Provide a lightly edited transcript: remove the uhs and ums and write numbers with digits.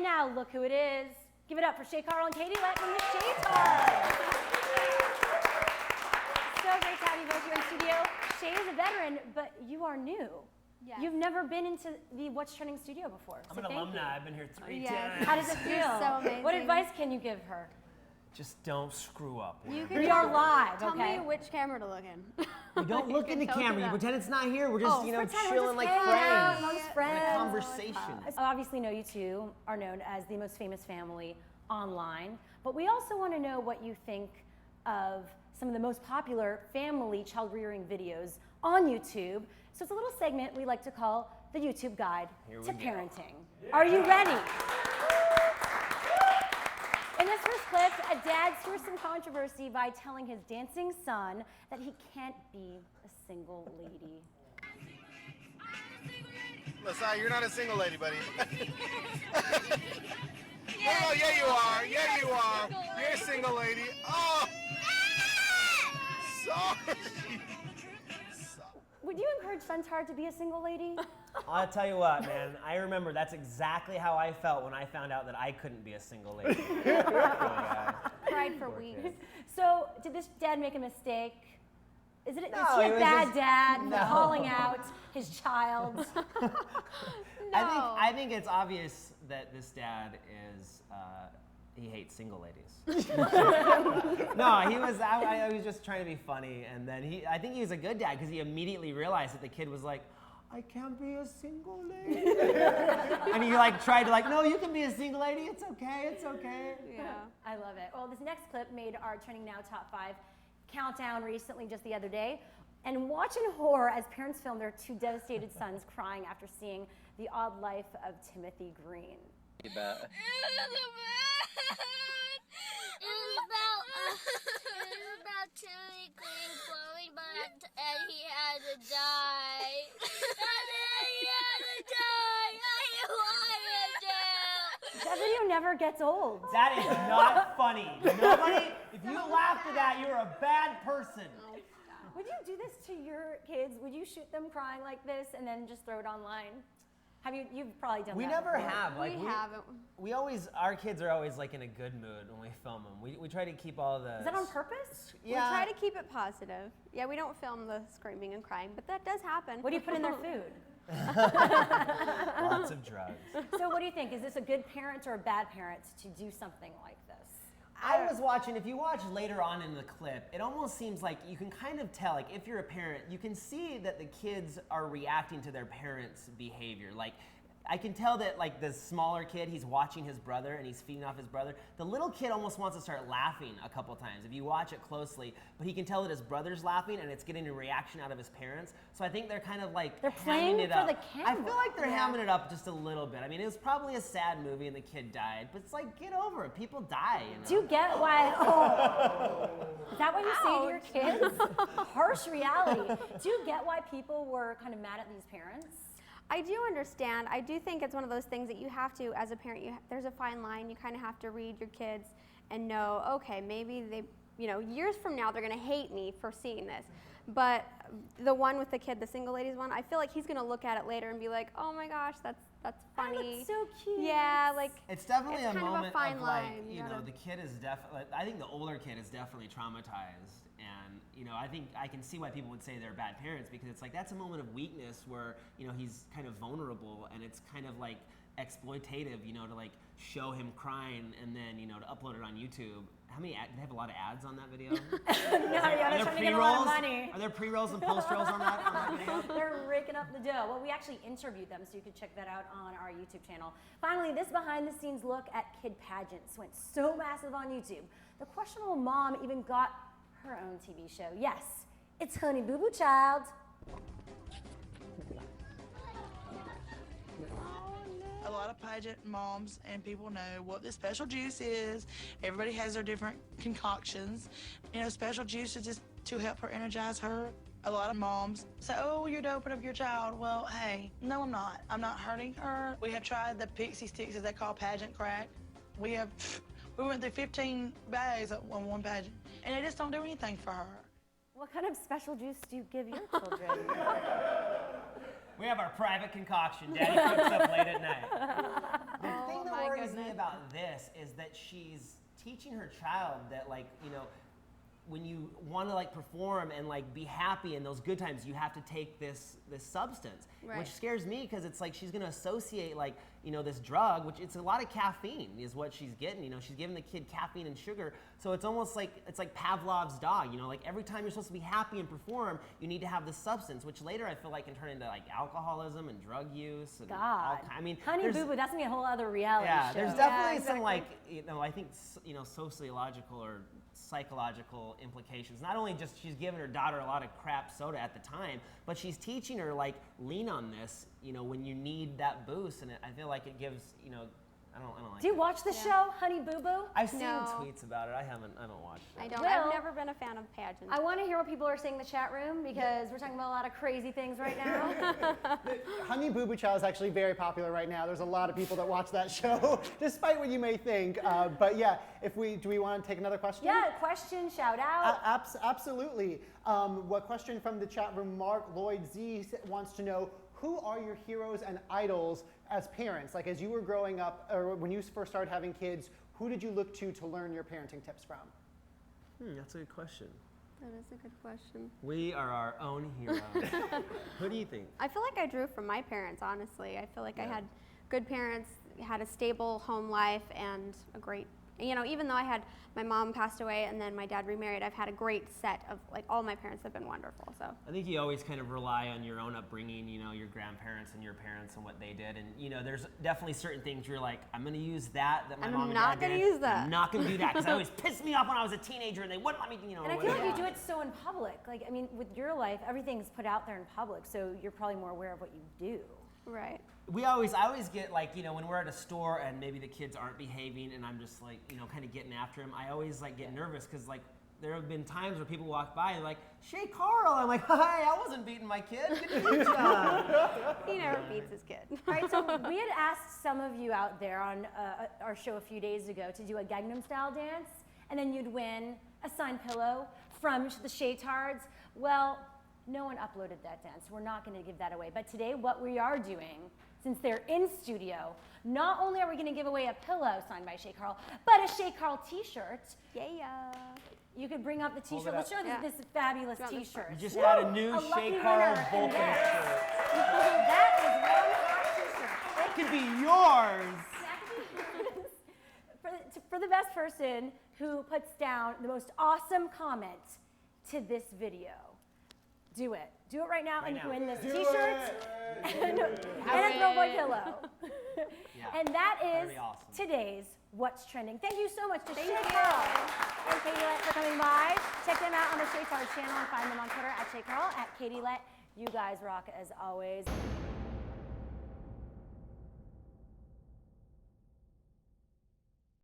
And now look who it is. Give it up for Shay, Carl, and Katilette from the SHAYTARDS. So great to have you both here in studio. Shay is a veteran, but you are new. Yes. You've never been into the What's Trending studio before. I'm an alumni. I've been here 3 Yes. times. How does it feel? You're so amazing. What advice can you give her? Just don't screw up. We are live, Tell okay? me which camera to look in. You don't look in the tell me camera. You that. pretend it's not here. We're just, you know, pretend we're chilling just like hanging out friends. amongst In friends. a conversation. I obviously know you two are known as the most famous family online, but we also want to know what you think of some of the most popular family child rearing videos on YouTube. So it's a little segment we like to call the YouTube Guide to Parenting. Are you ready? In this first clip, a dad stirs some controversy by telling his dancing son that he can't be a single lady. Listen, you're not a single lady, buddy. Oh, yeah, you are. Yeah, you are. You're a single lady. Oh. Sorry. Would you encourage SHAYTARDS to be a single lady? I'll tell you what, man. I remember that's exactly how I felt when I found out that I couldn't be a single lady. Cried for weeks. So, did this dad make a mistake? Is he he a was bad just- dad for No. calling out his child? I think it's obvious that this dad is, he hates single ladies. No, I was just trying to be funny, and then I think he was a good dad because he immediately realized that the kid was like, I can't be a single lady. And he like tried to no, you can be a single lady, it's okay, it's okay. Yeah. I love it. Well, this next clip made our Trending Now Top 5 countdown recently, just the other day. And watch in horror as parents film their 2 devastated sons crying after seeing The Odd Life of Timothy Green. You bet. It was about Timothy Green falling, and he had to die. And then he had to die. I wanted to. That video never gets old. That is not funny. Nobody, if you laughed at that, you're a bad person. Would you do this to your kids? Would you shoot them crying like this and then just throw it online? You've probably done We that never before. have. We haven't. We always, our kids are always in a good mood when we film them. We try to keep all the. Is that on purpose? Yeah. We try to keep it positive. Yeah, we don't film the screaming and crying, but that does happen. What do you put in their food? Lots of drugs. So what do you think? Is this a good parent or a bad parent to do something like this? I was watching, if you watch later on in the clip, it almost seems like you can kind of tell, if you're a parent, you can see that the kids are reacting to their parents' behavior. I can tell that the smaller kid, he's watching his brother and he's feeding off his brother. The little kid almost wants to start laughing a couple times if you watch it closely, but he can tell that his brother's laughing and it's getting a reaction out of his parents. So I think they're kind of They're playing hamming it for up. the I camera. feel like they're hamming it up just a little bit. I mean, it was probably a sad movie and the kid died, but it's get over it. People die, you know? Do you get why? Oh. Is that what you say to your kids? Harsh reality. Do you get why people were kind of mad at these parents? I do understand. I do think it's one of those things that you have to, as a parent, there's a fine line. You kind of have to read your kids and know, okay, maybe they, years from now they're going to hate me for seeing this. But the one with the kid, the single ladies one, I feel like he's going to look at it later and be like, oh my gosh, that's funny. That's so cute. Yeah, It's definitely it's a kind of a moment fine of line. you know, the kid is definitely, I think the older kid is definitely traumatized. And, I think I can see why people would say they're bad parents because it's that's a moment of weakness where, he's kind of vulnerable and it's kind of exploitative, to show him crying and then, to upload it on YouTube. How many, they have a lot of ads on that video? No, yeah, they're trying to get a lot of money. Are there pre-rolls and post-rolls on that video? They're raking up the dough. Well, we actually interviewed them, so you can check that out on our YouTube channel. Finally, this behind-the-scenes look at kid pageants went so massive on YouTube. The questionable mom even got her own TV show. Yes, it's Honey Boo Boo Child. A lot of pageant moms and people know what the special juice is. Everybody has their different concoctions. Special juice is just to help her energize her. A lot of moms say, oh, you're doping up your child. Well, hey, no, I'm not. I'm not hurting her. We have tried the pixie sticks, as they call pageant crack. We went through 15 bags on one pageant, and they just don't do anything for her. What kind of special juice do you give your children? We have our private concoction. Daddy cooks up late at night. The thing that my worries me goodness. about this is that she's teaching her child that, like, you know, when you want to like perform and like be happy in those good times, you have to take this substance, Right. which scares me because it's like she's gonna associate like, you know, this drug, which it's a lot of caffeine is what she's getting. You know, she's giving the kid caffeine and sugar, so it's almost like it's like Pavlov's dog. You know, like every time you're supposed to be happy and perform, you need to have this substance, which later I feel like can turn into like alcoholism and drug use. And God. I mean, Honey there's- Boo Boo, that's gonna be a whole other reality yeah, show. there's definitely exactly. some like, you know, I think, you know, sociological or psychological implications. Not only just she's giving her daughter a lot of crap soda at the time, but she's teaching her like lean on this, you know, when you need that boost, and I feel like it gives, you know, I don't like Do you it. watch the show, Honey Boo Boo? I've seen No. tweets about it. I don't watch it. I don't. Well, I've never been a fan of pageants. I want to hear what people are saying in the chat room because we're talking about a lot of crazy things right now. Honey Boo Boo Chow is actually very popular right now. There's a lot of people that watch that show, despite what you may think. But yeah, do we want to take another question? Yeah, question, shout out. Absolutely. What question from the chat room? Mark Lloyd Z wants to know, who are your heroes and idols as parents? Like, as you were growing up, or when you first started having kids, who did you look to learn your parenting tips from? That's a good question. That is a good question. We are our own heroes. Who do you think? I feel like I drew from my parents, honestly. I feel like I Yeah. had good parents, had a stable home life, and a great, you know, even though my mom passed away and then my dad remarried, I've had a great set of, like, all my parents have been wonderful, so. I think you always kind of rely on your own upbringing, you know, your grandparents and your parents and what they did. And, you know, there's definitely certain things you're like, I'm going to use that my I'm mom and not dad gonna did. use that. I'm not going to do that because it always pissed me off when I was a teenager and they wouldn't let me, you know. And I feel like whatever. you do it so in public. Like, I mean, with your life, everything's put out there in public, so you're probably more aware of what you do. Right. I always get like, you know, when we're at a store and maybe the kids aren't behaving and I'm just like, you know, kind of getting after them, I always like get nervous because like there have been times where people walk by and like, Shay Carl, I'm like, hi, I wasn't beating my kid. Good job. He never beats his kid. All right, so we had asked some of you out there on our show a few days ago to do a Gangnam Style dance, and then you'd win a signed pillow from the SHAYTARDS. Well, no one uploaded that dance. We're not going to give that away. But today, what we are doing, since they're in studio, not only are we going to give away a pillow signed by Shay Carl, but a Shay Carl t-shirt. Yeah. You could bring up the Hold t-shirt. it Let's up. show Yeah. this fabulous Do you want this t-shirt. You just got a Woo! new lucky Shay winner, Carl and Vulcan there- shirt. That is one hot t-shirt. It could be yours. For the best person who puts down the most awesome comment to this video. Do it. Do it right now, and you can win this t-shirt and a throwboy pillow. Yeah. And that is Very awesome. today's What's Trending. Thank you so much to Shay Carl and Katilette for coming by. Check them out on the SHAYTARDS channel and find them on Twitter at Shay Carl, at Katilette. You guys rock as always.